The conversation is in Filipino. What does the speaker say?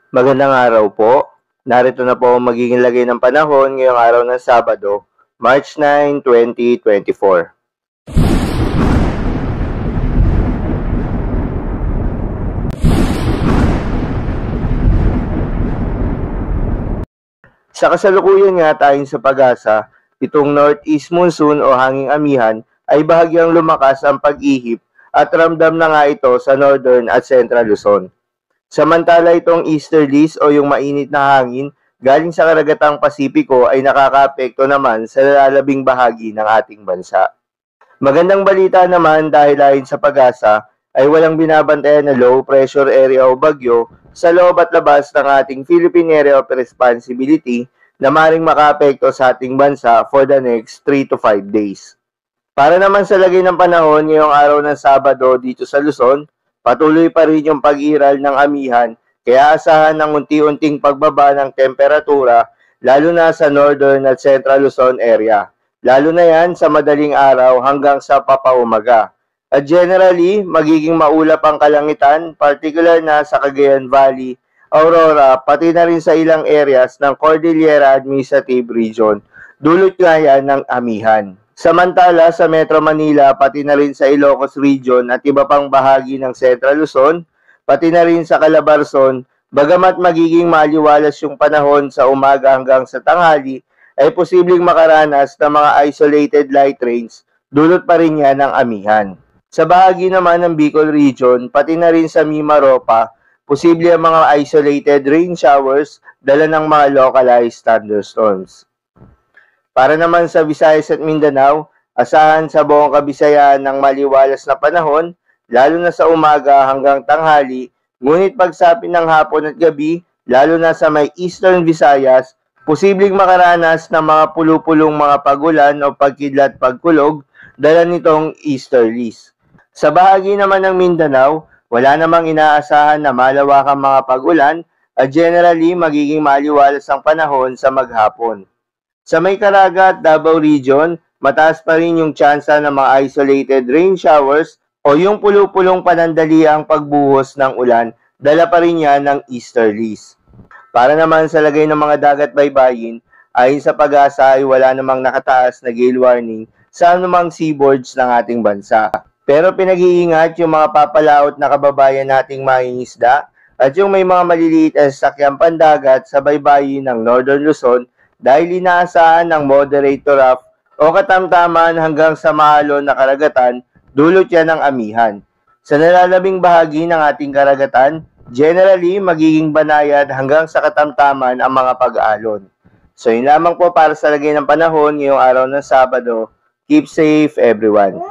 Magandang araw po. Narito na po ang magiging lagay ng panahon ngayong araw ng Sabado, March 9, 2024. Sa kasalukuyan nga ayon sa Pag-asa, itong northeast monsoon o hanging amihan ay bahagyang lumakas ang pag-ihip at ramdam na nga ito sa northern at central Luzon. Samantala itong easterlies o yung mainit na hangin galing sa karagatang Pasipiko ay nakakaapekto naman sa lalabing bahagi ng ating bansa. Magandang balita naman dahil ayon sa Pag-asa ay walang binabantayan na low pressure area o bagyo sa loob at labas ng ating Philippine Area of Responsibility na maring makaapekto sa ating bansa for the next 3 to 5 days. Para naman sa lagay ng panahon ngayong araw ng Sabado dito sa Luzon, patuloy pa rin yung pag-iral ng amihan kaya asahan ng unti-unting pagbaba ng temperatura lalo na sa northern at central Luzon area. Lalo na yan sa madaling araw hanggang sa papaumaga. At generally, magiging maulap ang kalangitan, particular na sa Cagayan Valley, Aurora, pati na rin sa ilang areas ng Cordillera Administrative Region. Dulot nga yan ng amihan. Samantala, sa Metro Manila, pati na rin sa Ilocos Region at iba pang bahagi ng Central Luzon, pati na rin sa Calabarzon, bagamat magiging maliwalas yung panahon sa umaga hanggang sa tanghali, ay posibleng makaranas ng mga isolated light rains, dulot pa rin yan ng amihan. Sa bahagi naman ng Bicol Region, pati na rin sa Mimaropa, posible ang mga isolated rain showers dala ng mga localized thunderstorms. Para naman sa Visayas at Mindanao, asahan sa buong Kabisayaan ng maliwalas na panahon, lalo na sa umaga hanggang tanghali, ngunit pagsapit ng hapon at gabi, lalo na sa may Eastern Visayas, posibleng makaranas ng mga pulupulong mga pagulan o pagkidlat pagkulog dala nitong easterlies. Sa bahagi naman ng Mindanao, wala namang inaasahan na malawakang mga pagulan at generally magiging maliwalas ang panahon sa maghapon. Sa may Caraga at Davao Region, mataas pa rin yung tsansa ng mga isolated rain showers o yung pulupulong panandaliang pagbuhos ng ulan, dala pa rin yan ng easterlies. Para naman sa lagay ng mga dagat baybayin, ayon sa Pag-asa ay wala namang nakataas na gale warning sa anumang seaboards ng ating bansa. Pero pinag-iingat yung mga papalaot na kababayan nating mangingisda at yung may mga maliliit na sasakyang pandagat sa baybayin ng Northern Luzon dahil inaasahan ng moderate to rough o katamtaman hanggang sa maalon na karagatan, dulot yan ng amihan. Sa nalalabing bahagi ng ating karagatan, generally magiging banayad hanggang sa katamtaman ang mga pag-aalon. So yun lamang po para sa lagay ng panahon ngayong araw ng Sabado. Keep safe everyone.